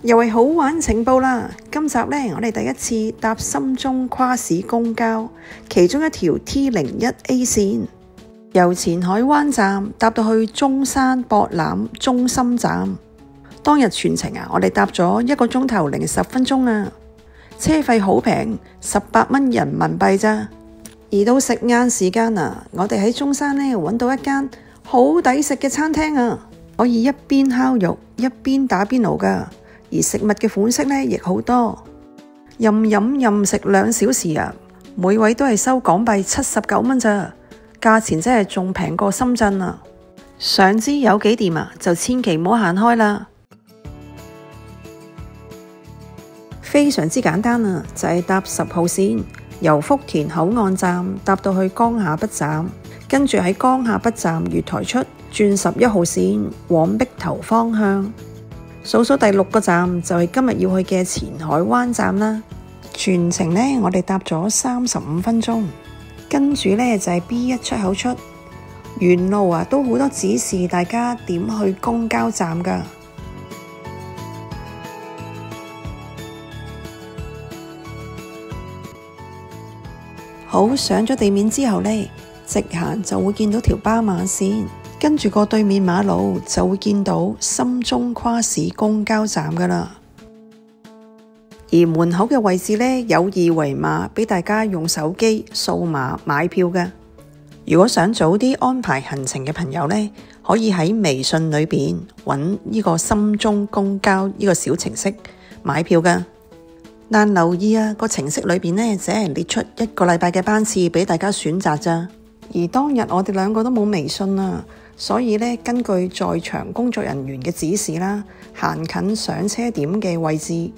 又係好玩情報啦！今集呢，我哋第一次搭深中跨市公交，其中一條 T01A 線，由前海灣站搭到去中山博覽中心站。當日全程我哋搭咗1個鐘頭零10分鐘啊！車費好平，18蚊人民幣咋。而到食晏時間我哋喺中山呢揾到一間好抵食嘅餐廳啊，可以一邊烤肉一邊打邊爐㗎。而食物嘅款式呢亦好多，任飲任食2小時每位都係收港幣79蚊咋，價錢真係仲平過深圳啊！想知有幾掂就千祈唔好行開啦。非常之簡單就係搭10號線，由福田口岸站搭到去江夏北站，跟住喺江夏北站月台出轉11號線往碧頭方向。數第6個站就係今日要去嘅前海灣站啦。全程呢，我哋搭咗35分鐘，跟住呢，就係 B1 出口出，沿路都好多指示大家點去公交站㗎。好，上咗地面之後呢，直行就會見到條斑馬線。跟住過對面馬路就會見到深中跨市公交站㗎喇，而門口嘅位置呢，有2維碼俾大家用手機掃碼買票㗎。如果想早啲安排行程嘅朋友呢，可以喺微信裏邊揾呢個深中公交呢個小程式買票㗎。但留意個程式裏邊呢，只係列出1個禮拜嘅班次俾大家選擇咋。而當日我哋2個都冇微信所以呢，根據在場工作人員嘅指示啦，行近上車點嘅位置，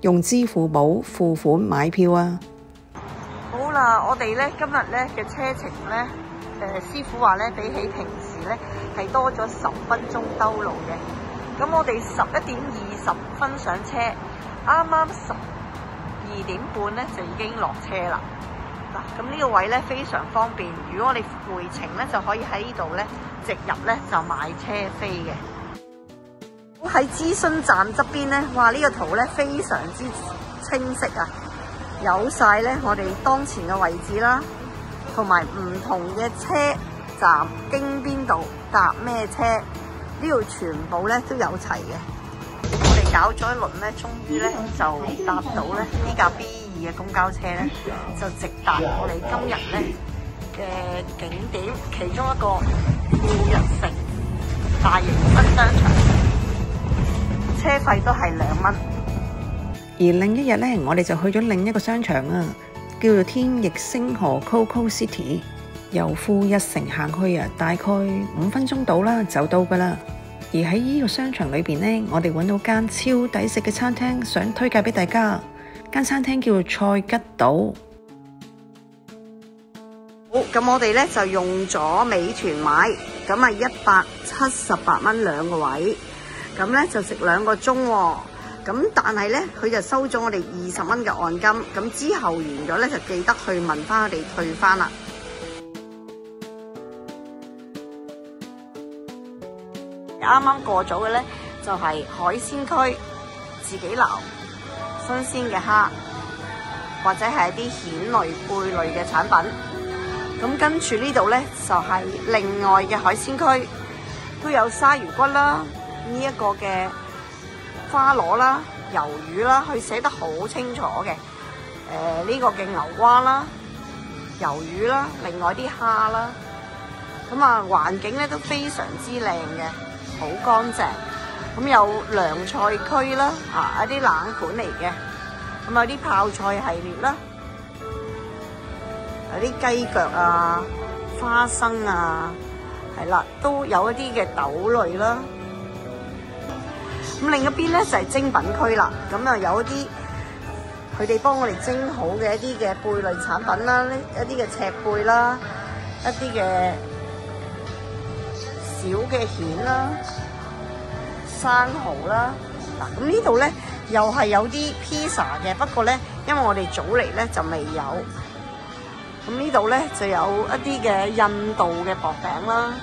用支付寶付款買票啊！好啦，我哋呢今日呢嘅車程呢，師傅話呢比起平時呢係多咗10分鐘兜路嘅。咁我哋11點20分上車，啱啱12點半呢就已經落車啦。咁呢個位呢非常方便，如果我哋回程呢就可以喺呢度呢直入呢就買車飛嘅。喺諮詢站側邊呢，哇！呢個圖呢非常之清晰有晒呢我哋當前嘅位置啦，同埋唔同嘅車站經邊度搭咩車，呢度全部呢都有齊嘅。我哋搞咗一輪呢，終於呢就搭到呢架 B2嘅公交車呢，就直達我哋今日呢嘅景點，其中一個富日城大型新商場，車費都係2蚊。而另一日呢，我哋就去咗另一個商場叫做天翼星河 Coco City， 由富日城行去大概5分鐘到啦，就到㗎啦。而喺呢個商場裏邊呢，我哋揾到間超抵食嘅餐廳，想推介俾大家。間餐廳叫做菜吉島。好，咁我哋呢就用咗美團買，咁178蚊2個位，咁呢就食2個鐘喎。咁但係呢，佢就收咗我哋20蚊嘅按金，咁之後完咗呢，就記得去問翻佢哋退翻啦。啱啱過咗嘅呢，就係海鮮區，自己撈新鮮嘅蝦，或者係一啲蜆類、貝類嘅產品。咁跟住呢度呢，就係另外嘅海鮮區，都有鯊魚骨啦，呢一個嘅花螺啦、魷魚啦，佢寫得好清楚嘅。呢個嘅牛蛙啦、魷魚啦，另外啲蝦啦。咁環境呢都非常之靚嘅，好乾淨。咁有涼菜區啦，一啲冷盤嚟嘅。咁有啲泡菜系列啦，有啲雞腳花生係啦，都有一啲嘅豆類啦。咁另一邊咧就係精品區啦，咁有一啲佢哋幫我哋蒸好嘅一啲嘅貝類產品啦，一啲嘅赤貝啦，一啲嘅小嘅蜆啦、生蠔啦。嗱，咁呢度咧又係有啲 pizza 嘅，不過咧因為我哋早嚟咧就未有。咁呢度咧就有一啲嘅印度嘅薄餅啦，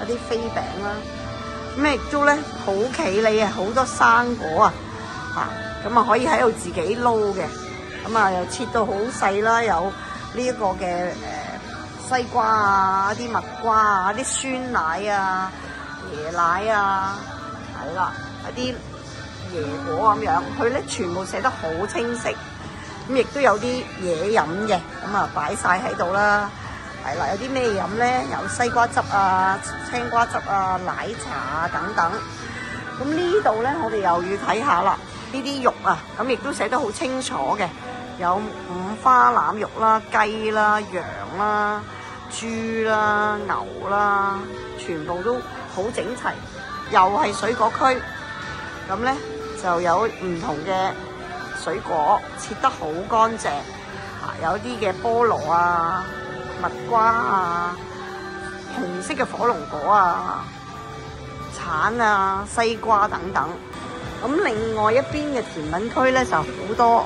一啲飛餅啦。咁亦都咧好企理啊，好多生果啊，咁啊可以喺度自己撈嘅。咁啊又切到好細啦，有呢一個嘅西瓜啊，啲蜜瓜啊，啲酸奶啊、椰奶啊，係啦，一啲椰果咁樣，佢咧全部寫得好清晰。咁亦都有啲嘢飲嘅，咁啊擺晒喺度啦。係啦，有啲咩飲咧？有西瓜汁啊、青瓜汁啊、奶茶啊等等。咁呢度咧，我哋又要睇下啦。呢啲肉啊，咁亦都寫得好清楚嘅，有五花腩肉啦、雞啦、羊啦、豬啦、牛啦，全部都好整齊，又係水果區。咁咧就有唔同嘅水果切得好乾淨，有啲嘅菠蘿啊、蜜瓜啊、紅色嘅火龍果啊、橙啊、西瓜等等。咁另外一邊嘅甜品區咧就好多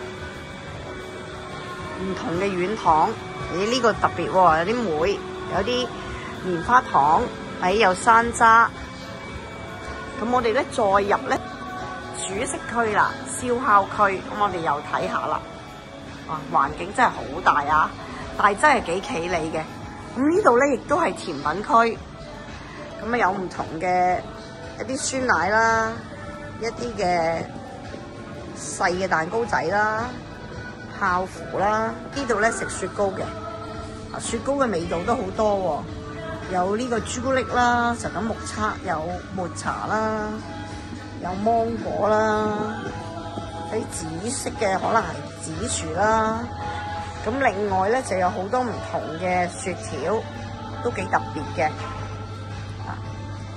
唔同嘅軟糖，呢個特別喎，有啲梅，有啲棉花糖，有山楂。咁我哋咧再入咧主食區啦，燒烤區，咁我哋又睇下啦。哇，環境真係好大啊，但係真係幾企理嘅。咁呢度咧亦都係甜品區，咁啊有唔同嘅一啲酸奶啦，一啲嘅細嘅蛋糕仔啦、泡芙啦。呢度咧食雪糕嘅，雪糕嘅味道都好多喎，有呢個朱古力啦，就咁目測有抹茶啦。有芒果啦，啲紫色嘅可能係紫薯啦。咁另外咧就有好多唔同嘅雪條，都幾特別嘅。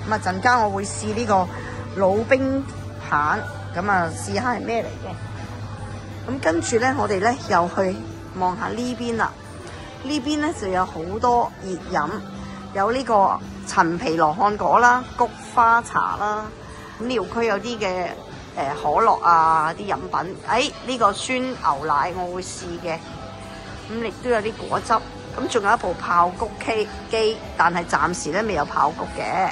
咁啊陣間我會試呢個老冰棒，咁啊試下係咩嚟嘅。咁跟住咧，我哋咧又去望下呢邊啦。呢邊咧就有好多熱飲，有呢個陳皮羅漢果啦、菊花茶啦。咁呢區有啲嘅可樂啊啲飲品，呢個酸牛奶我會試嘅。咁亦都有啲果汁，咁仲有一部爆谷機，但係暫時咧未有爆谷嘅。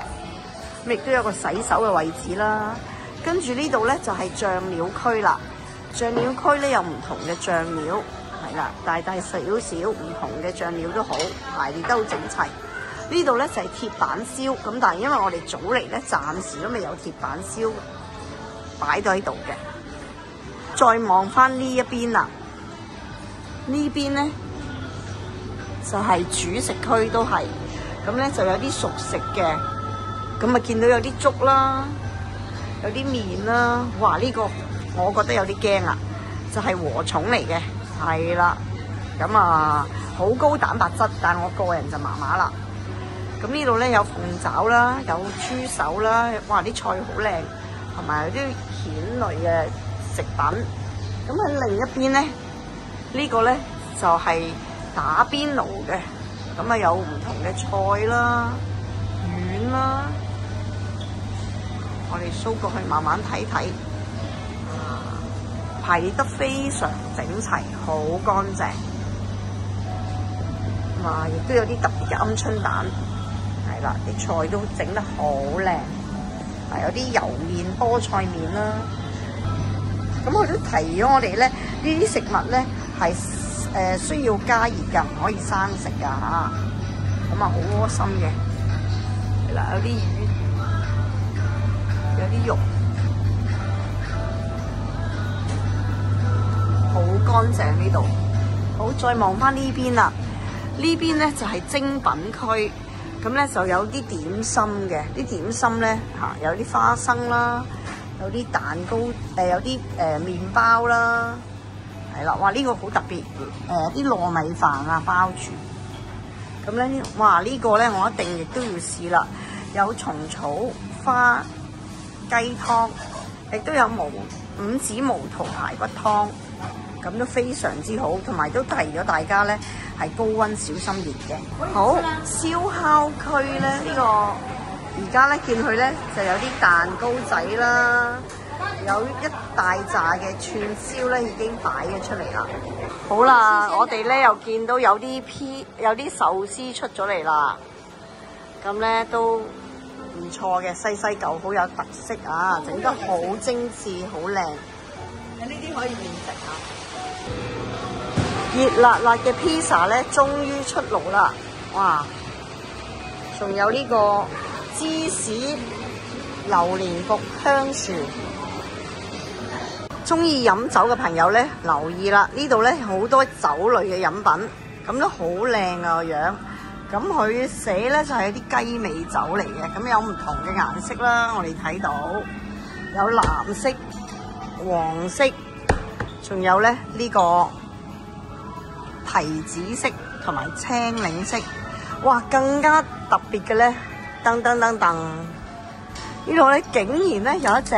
咁亦都有個洗手嘅位置啦。跟住呢度咧就係醬料區啦。醬料區咧有唔同嘅醬料，係啦，大大小小唔同嘅醬料都好，排列得好整齊。呢度咧就係鐵板燒，咁但係因為我哋早嚟咧，暫時都未有鐵板燒擺到喺度嘅。再望翻呢一邊啦，呢邊咧就係主食區都係，咁咧就有啲熟食嘅，咁啊見到有啲粥啦，有啲麵啦，哇！呢個我覺得有啲驚啊，就係禾蟲嚟嘅，係啦，咁啊好高蛋白質，但我個人就麻麻啦。咁呢度咧有鳳爪啦，有豬手啦，哇！啲菜好靚，同埋有啲蜆類嘅食品。咁喺另一邊咧，呢個咧就係打邊爐嘅，咁啊有唔同嘅菜啦、丸啦，我哋掃過去慢慢睇睇，排列得非常整齊，好乾淨。哇！亦都有啲特別嘅鵪鶉蛋。係啦，啲菜都整得好靚，有啲油麵、菠菜麵啦。咁佢都提咗我哋咧，呢啲食物咧係需要加熱㗎，唔可以生食㗎嚇。咁啊好窩心嘅，係啦，有啲魚，有啲肉，好乾淨呢度。好，再望翻呢邊啦，呢邊咧就係精品區。咁咧就有啲點心嘅，啲點心咧有啲花生啦，有啲蛋糕，有啲麵包啦，係啦，哇！呢個好特別，啲糯米飯啊包住。咁咧，哇！呢個咧我一定亦都要試啦，有蟲草花雞湯，亦都有五指毛肚排骨湯，咁都非常之好，同埋都提咗大家咧。係高溫小心熱嘅。好，燒烤區咧呢個而家咧見佢咧就有啲蛋糕仔啦，有一大紮嘅串燒咧已經擺咗出嚟啦。好啦，我哋咧又見到有啲壽司出咗嚟啦，咁咧都唔錯嘅，細細嚿好有特色啊，整得好精緻，好靚。呢啲可以現食啊！熱辣辣嘅披薩咧，終於出爐啦！哇，仲有呢個芝士榴蓮焗香薯。中意飲酒嘅朋友咧，留意啦！呢度咧好多酒類嘅飲品，咁都好靚啊個樣。咁佢寫咧就係一啲雞尾酒嚟嘅，咁有唔同嘅顏色啦，我哋睇到有藍色、黃色，仲有咧呢個提子色同埋青檸色。哇，更加特別嘅咧，噔噔噔噔，呢度咧竟然咧有一隻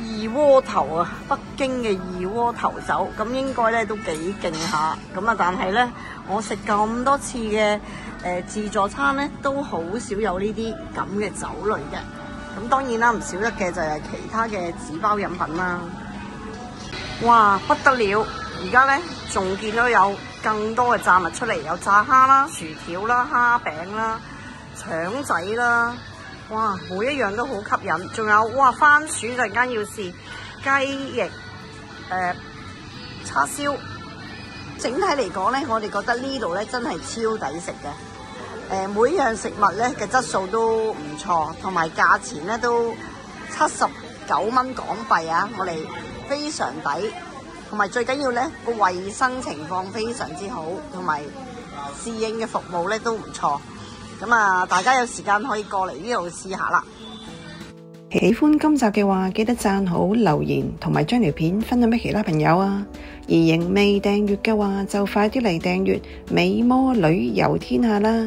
二鍋頭啊，北京嘅二鍋頭酒，咁應該咧都幾勁下。咁啊，但係咧我食咁多次嘅自助餐咧，都好少有呢啲咁嘅酒類嘅。咁當然啦，唔少得嘅就係其他嘅紙包飲品啦。哇，不得了！而家咧仲見到有更多嘅炸物出嚟，有炸蝦啦、薯條啦、蝦餅啦、腸仔啦。哇，每一樣都好吸引，仲有哇番薯陣間要試雞翼、叉燒。整體嚟講咧，我哋覺得呢度咧真係超抵食嘅。每樣食物咧嘅質素都唔錯，同埋價錢咧都79蚊港幣啊！我哋非常抵，同埋最緊要咧個衞生情況非常之好，同埋侍應嘅服務咧都唔錯。咁啊，大家有時間可以過嚟呢度試下啦。喜歡今集嘅話，記得讚好、留言同埋將條片分享俾其他朋友啊！而仍未訂閱嘅話，就快啲嚟訂閱美魔旅遊天下啦！